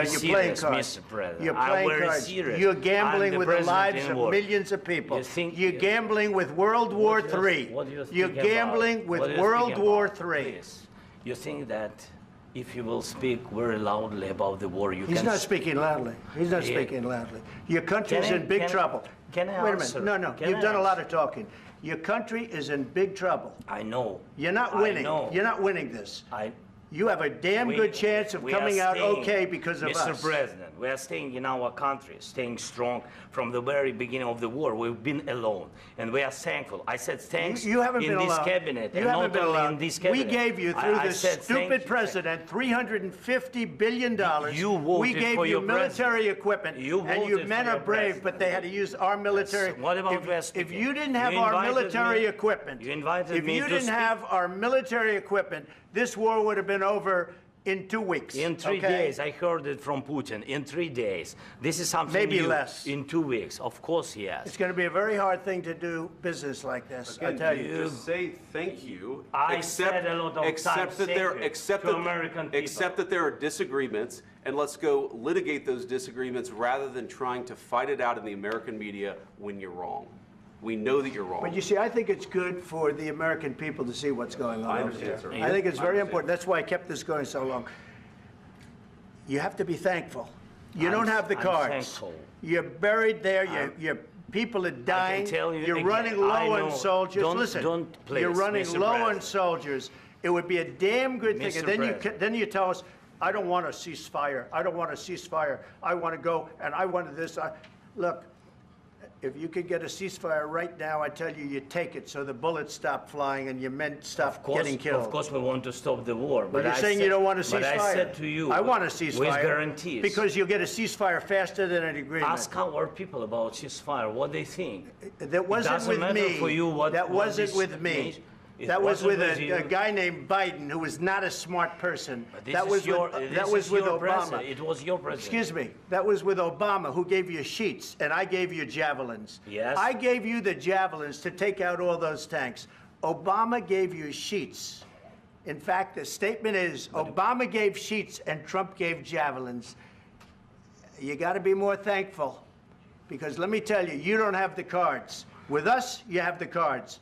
you're playing serious, cards. Mr. President. You're I'm playing very cards. serious. You're I'm gambling the with the president lives in of war. millions of people. You think- You're gambling with World War What do you- III. what do you You're speak about? gambling with What do you World speak War about? III. Please. You think that if you will speak very loudly about the war, you He's can... not speaking loudly. He's not Yeah. speaking loudly. Your country's Can I- in big can I- trouble. can I Wait a answer? minute. No. Can You've I done a lot answer? of talking. Your country is in big trouble. I know. You're not I winning. know. You're not winning this. I... You have a damn We- good chance of we are coming out staying, okay because of Mr. us. President, we are staying in our country, staying strong from the very beginning of the war. We've been alone, and we are thankful. I said thanks You haven't in been this alone. cabinet, You and haven't not been only alone. in this cabinet. We gave you, through I this said thank stupid you. president, $350 billion. You voted we gave for you your military equipment, You and your voted men for are your brave, president. but they had to use our military. Yes. What about West If speaking? you didn't have You our invited military me- equipment, you invited if me you to didn't speak. have our military equipment, this war would have been over in 2 weeks. In 3 okay? days, I heard it from Putin. In 3 days, this is something Maybe new. less. In 2 weeks, of course, yes. It's going to be a very hard thing to do business like this. I Again, tell you you. just say thank you. I said a lot of except times that thank there, you except to that, American people. except that there are disagreements, and let's go litigate those disagreements rather than trying to fight it out in the American media when you're wrong. We know that you're wrong. But you see, I think it's good for the American people to see what's going on. I over understand, there. sir. I think it's I very understand. important. That's why I kept this going so long. You have to be thankful. You don't have the I'm cards. thankful. You're buried there. Your people are dying. tell you You're again, running I low on know. soldiers. Don't- Listen, don't, please, you're running Mr. low on President. soldiers. It would be a damn good thing. Mr. And then President. then you tell us, I don't want a ceasefire. I don't want a ceasefire. I want to go and I want this. Look. If you could get a ceasefire right now, I tell you, you take it so the bullets stop flying and your men stop getting killed. Of course, we want to stop the war. But you're saying you don't want a ceasefire. But I said to you, I want a ceasefire. with guarantees. Because you'll get a ceasefire faster than an agreement. Ask our people about ceasefire, what they think. That wasn't doesn't with matter me. for you what- that what wasn't this with me. means. It That was wasn't with with you. a guy named Biden, who was not a smart person. But this That is was your, with, this that was is with your Obama. president. It was your president. Excuse me. That was with Obama, who gave you sheets, and I gave you javelins. Yes. I gave you the javelins to take out all those tanks. Obama gave you sheets. In fact, the statement is Obama gave sheets and Trump gave javelins. You got to be more thankful, because let me tell you, you don't have the cards. With us, you have the cards.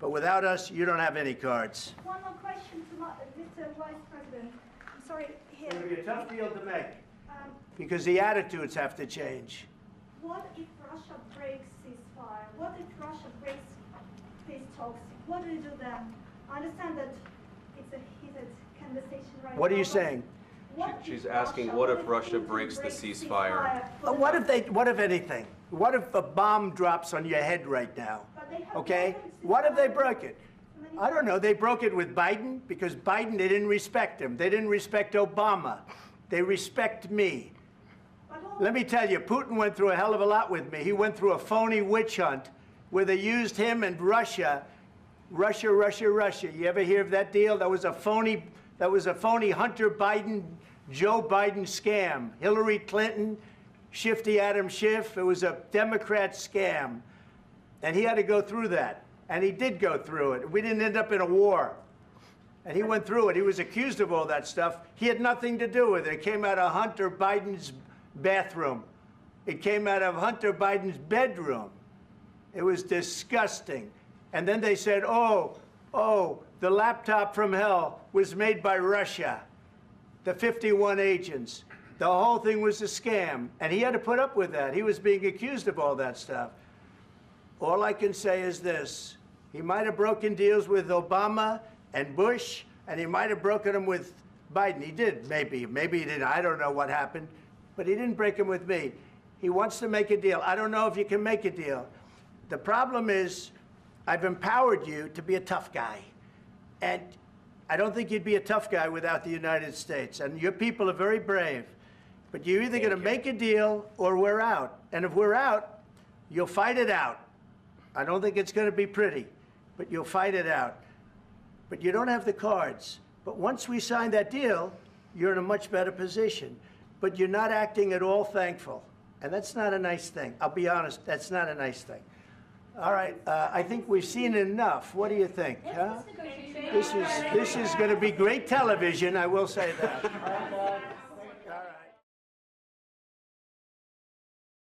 But without us, you don't have any cards. One more question to Mr. Vice President. I'm sorry, here. It's going to be a tough deal to make, Um, because the attitudes have to change. what if Russia breaks ceasefire? What if Russia breaks peace talks? What do you do then? I understand that it's a heated conversation right now. What are you but saying? what She's if asking, Russia- what if Russia Putin breaks the breaks ceasefire? for the- What if anything? What if a bomb drops on your head right now? But they have Okay? broken What if they ceasefire broke it? many I don't know. They broke it with Biden, because Biden, they didn't respect him. They didn't respect Obama. They respect me. But all- Let me tell you, Putin went through a hell of a lot with me. He went through a phony witch hunt where they used him and Russia. Russia. You ever hear of that deal? That was a phony Hunter Biden, Joe Biden scam. Hillary Clinton, Shifty Adam Schiff. It was a Democrat scam. And he had to go through that. And he did go through it. We didn't end up in a war. And he went through it. He was accused of all that stuff. He had nothing to do with it. It came out of Hunter Biden's bathroom. It came out of Hunter Biden's bedroom. It was disgusting. And then they said, oh, the laptop from hell was made by Russia, the 51 agents. The whole thing was a scam. And he had to put up with that. He was being accused of all that stuff. All I can say is this. He might have broken deals with Obama and Bush, and he might have broken them with Biden. He did, maybe. Maybe he didn't. I don't know what happened. But he didn't break them with me. He wants to make a deal. I don't know if you can make a deal. The problem is, I've empowered you to be a tough guy. And I don't think you'd be a tough guy without the United States. And your people are very brave. But you're either going to make a deal or we're out. And if we're out, you'll fight it out. I don't think it's going to be pretty, but you'll fight it out. But you don't have the cards. But once we sign that deal, you're in a much better position. But you're not acting at all thankful. And that's not a nice thing. I'll be honest, that's not a nice thing. All right, I think we've seen enough. What do you think? Huh? This is going to be great television, I will say that.